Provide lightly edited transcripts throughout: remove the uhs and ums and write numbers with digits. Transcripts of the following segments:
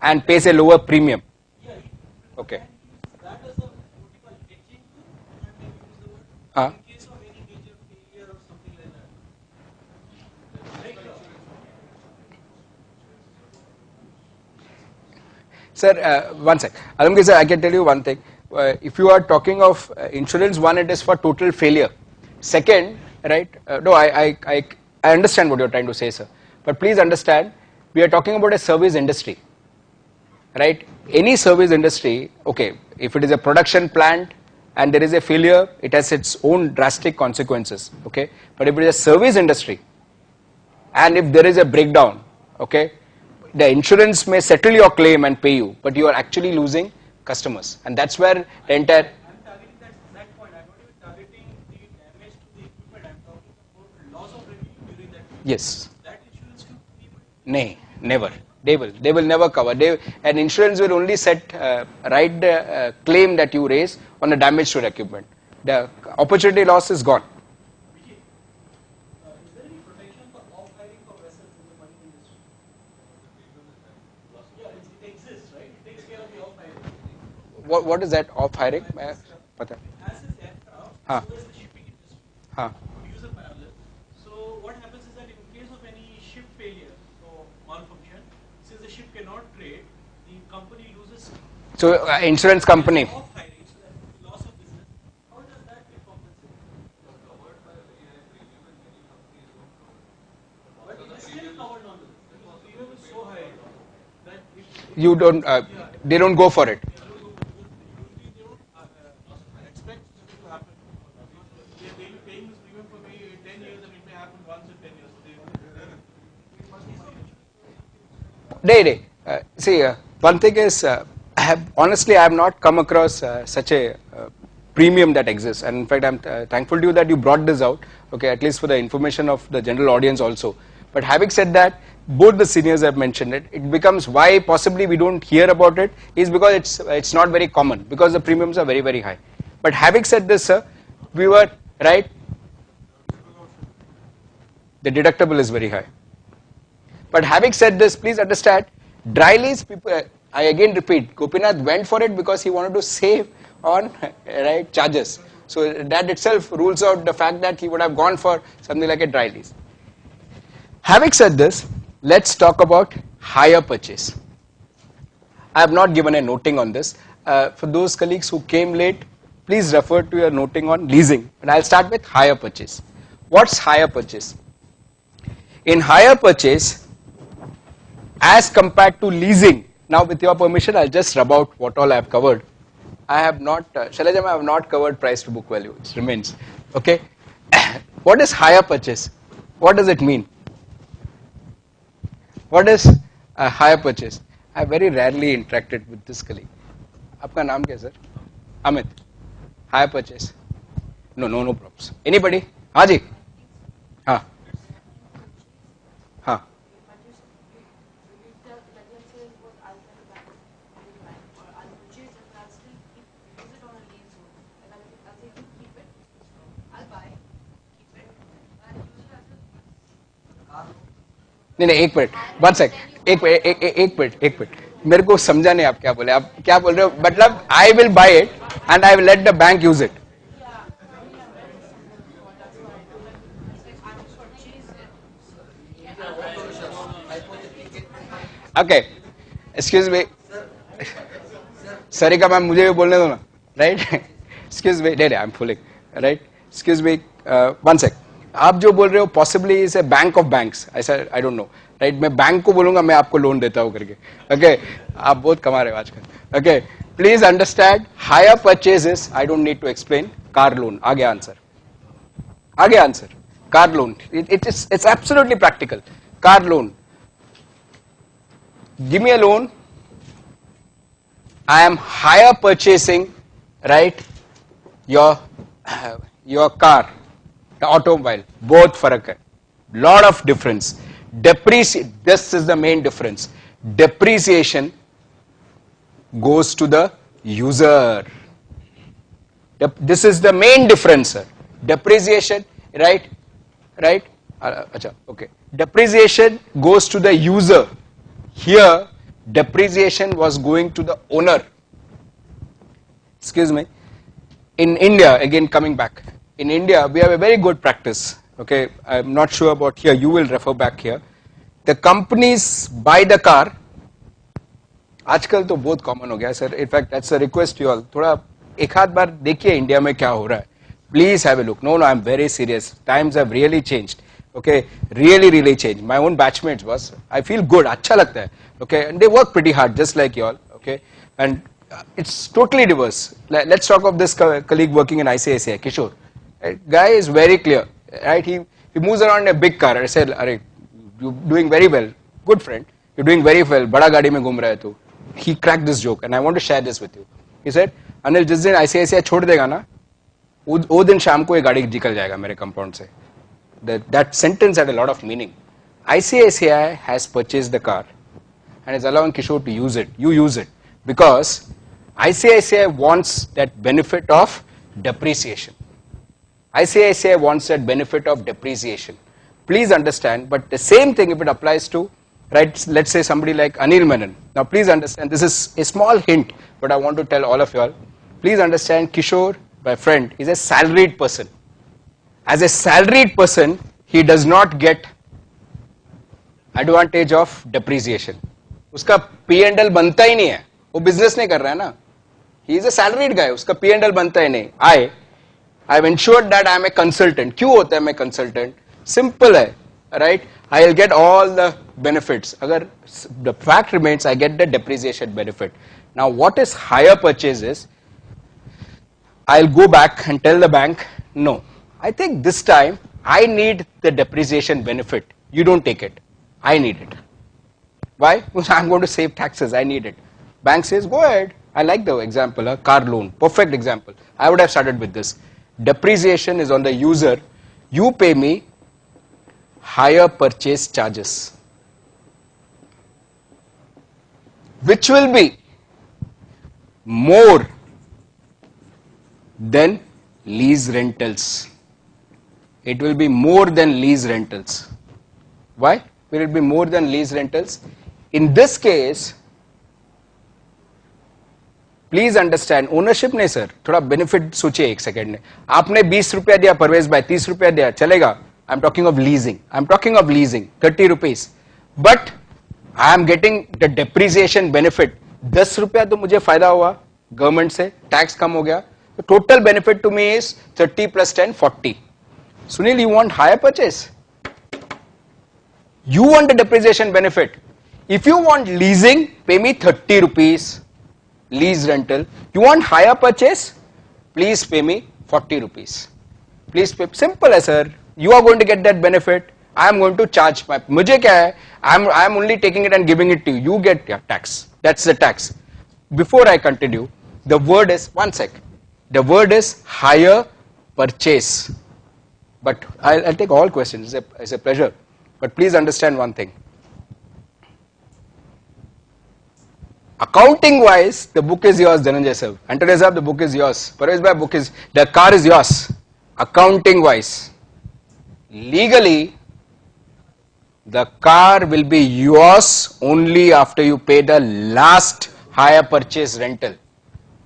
and pays a lower premium. Okay. In case of any major failure or something like that. Sir, one sec. Alamgir sir, I can tell you one thing. If you are talking of insurance, one, it is for total failure. Second, right? No, I understand what you're trying to say, sir. But please understand, we are talking about a service industry, right? Any service industry, okay, if it is a production plant and there is a failure, it has its own drastic consequences, okay? But if it is a service industry and if there is a breakdown, okay, the insurance may settle your claim and pay you, but you are actually losing customers, and that's where the entire. I'm targeting that exact point. I'm not even targeting the damage to the equipment. I'm talking about loss of revenue during that period. Yes. That insurance to people. Nay, never. They will never cover. An insurance will only write the claim that you raise on the damage to the equipment. The opportunity loss is gone. Is there any protection for off-hiring for vessels in the marine industry? Yeah, it exists, right? It takes care of the off-hiring. What is that off-hiring? As is aircraft, so is the shipping industry. User parallel. So what happens is that in case of any ship failure or malfunction, since the ship cannot trade, the company loses. So insurance company. Off-hiring, so that loss of business. How does that get compensated? Covered by a very high premium, and many companies don't cover. But it is still covered nonetheless. The premium is so high that you don't. They don't go for it. See, one thing is, honestly, I have not come across such a premium that exists, and in fact, I'm thankful to you that you brought this out, okay, at least for the information of the general audience also. But having said that, both the seniors have mentioned it. It becomes why possibly we don't hear about it is because it's not very common, because the premiums are very, very high. But having said this, sir, we were right. The deductible is very high. But having said this, please understand, dry lease people, I again repeat, Gopinath went for it because he wanted to save on right charges. So that itself rules out the fact that he would have gone for something like a dry lease. Having said this, let's talk about hire purchase. I have not given a noting on this. For those colleagues who came late, please refer to your noting on leasing. And I'll start with hire purchase. What's hire purchase? In hire purchase, as compared to leasing, now with your permission, I'll just rub out what all I have covered. I have not, Shalajam, I have not covered price to book value, it remains. Okay. What is hire purchase? What does it mean? What is a hire purchase? I have very rarely interacted with this colleague. Aapka naam kya, sir? Amit. Hire purchase. No problems. Anybody? Haji? Ha. Ha. नहीं एक minute one sec एक minute मेरे को समझा नहीं आप क्या बोल रहे हो मतलब I will buy it and I will let the bank use it okay excuse me Sarika ma'am मुझे भी बोलने दो ना राइट एक्सक्यूज मी नहीं I am fooling right excuse me one sec आप जो बोल रहे हो possibly is a bank of banks ऐसा आई डोंट नो राइट मैं बैंक को बोलूंगा मैं आपको लोन देता हूं करके ओके आप बहुत कमा रहे हो आजकल okay please understand higher purchases I don't need to explain car loan आगे answer car loan it's absolutely practical car loan give me a loan I am hire purchasing right your car the automobile both फर्क है lot of difference this is the main difference depreciation goes to the user this is the main difference sir depreciation right acha okay depreciation goes to the user here depreciation was going to the owner. Excuse me. In India, again coming back, in India we have a very good practice. Okay, I'm not sure about here, you will refer back here. The companies buy the car. आजकल तो बहुत common हो गया sir. In fact that's a request you all, थोड़ा एक आध बार देखिए India में क्या हो रहा है. Please have a look. No no, I am very serious. Times have really changed. Okay, really change. My own batchmates बस, आई फील गुड, अच्छा लगता है. Okay, and they work pretty hard just like you all. Okay, and it's totally diverse. Let's talk of this colleague working in ICICI, Kishore. Guy is very clear, right? He moves around in a big car. I said, "Arey, you're doing very well, good friend. You're doing very well. बड़ा गाड़ी में घूम रहा है तू." He cracked this joke, and I want to share this with you. He said, "Anil, जिस दिन ICICI छोड़ देगा ना, वो दिन शाम को ये गाड़ी निकल जाएगा मेरे कंपाउंड से." That sentence had a lot of meaning. ICICI has purchased the car, and is allowing Kishore to use it. You use it because ICICI wants that benefit of depreciation. ICICI wants that benefit of depreciation. Please understand, but the same thing if it applies to, right, let's say somebody like Anil Menon. Now please understand, this is a small hint, but I want to tell all of you all. Please understand, Kishore, my friend, is a salaried person. As a salaried person, he does not get advantage of depreciation. उसका P&L बनता ही नहीं है, वो business नहीं कर रहा है ना. He is a salaried guy, उसका P&L बनता ही नहीं. I have ensured that I am a consultant. क्यों होता है मैं consultant? Simple है, right? I will get all the benefits. अगर the fact remains, I get the depreciation benefit. Now what is hire purchase is, I'll go back and tell the bank, no, I think this time I need the depreciation benefit. You don't take it. I need it. Why? Because I'm going to save taxes. I need it. Bank says, go ahead. I like the example, a car loan, perfect example. I would have started with this. Depreciation is on the user. You pay me hire purchase charges, which will be more than lease rentals. It will be more than lease rentals. Why will it be more than lease rentals? In this case, please understand, ownership नहीं sir, थोड़ा benefit सोचिए एक second में. आपने 20 रुपया दिया, परवेज भाई 30 रुपया दिया, चलेगा. I am talking of leasing. 30 rupees, but I am getting the depreciation benefit. 10 रुपया तो मुझे फायदा हुआ गवर्नमेंट से, टैक्स कम हो गया. Total benefit to me is 30 + 10 40. Sunil, you want hire purchase, you want the depreciation benefit. If you want leasing, pay me 30 rupees lease rental. You want hire purchase, please pay me 40 rupees. Please pay. Simple है sir. You are going to get that benefit. I am going to charge my. मुझे क्या है? I am only taking it and giving it to you. You get your tax. That's the tax. Before I continue, the word is, one sec. The word is hire purchase. But I'll take all questions. It's a pleasure. But please understand one thing. Accounting wise, the book is yours, Dhananjay sir. Antonio sir, the book is yours. Parvesh bhai, the car is yours. Accounting wise, legally, the car will be yours only after you pay the last hire purchase rental.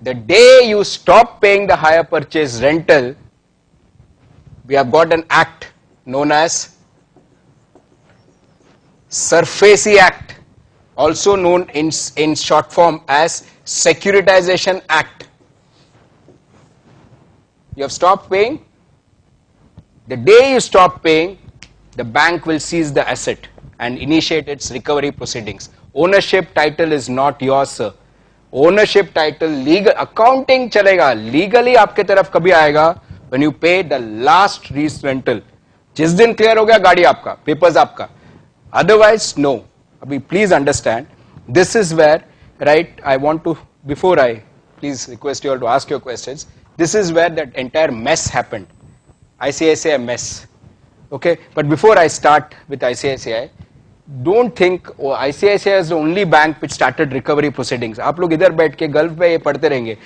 The day you stop paying the hire purchase rental, we have got an act known as SARFAESI Act, also known in short form as Securitization Act. You have stopped paying. The day you stop paying, the bank will seize the asset and initiate its recovery proceedings. Ownership title is not yours, sir. Ownership title, legal, accounting chalega. Legally आपके तरफ कभी आएगा when you pay the last lease rental. जिस दिन clear हो गया गाड़ी आपका, papers आपका. Otherwise, no. Please understand, this is where, right, I want to, before I please request you all to ask your questions, this is where that entire mess happened. ICICI mess. Okay, but before I start with ICICI, don't think ICICI is the only bank which started recovery proceedings. आप लोग इधर बैठ के gulf में ये पढ़ते रहेंगे.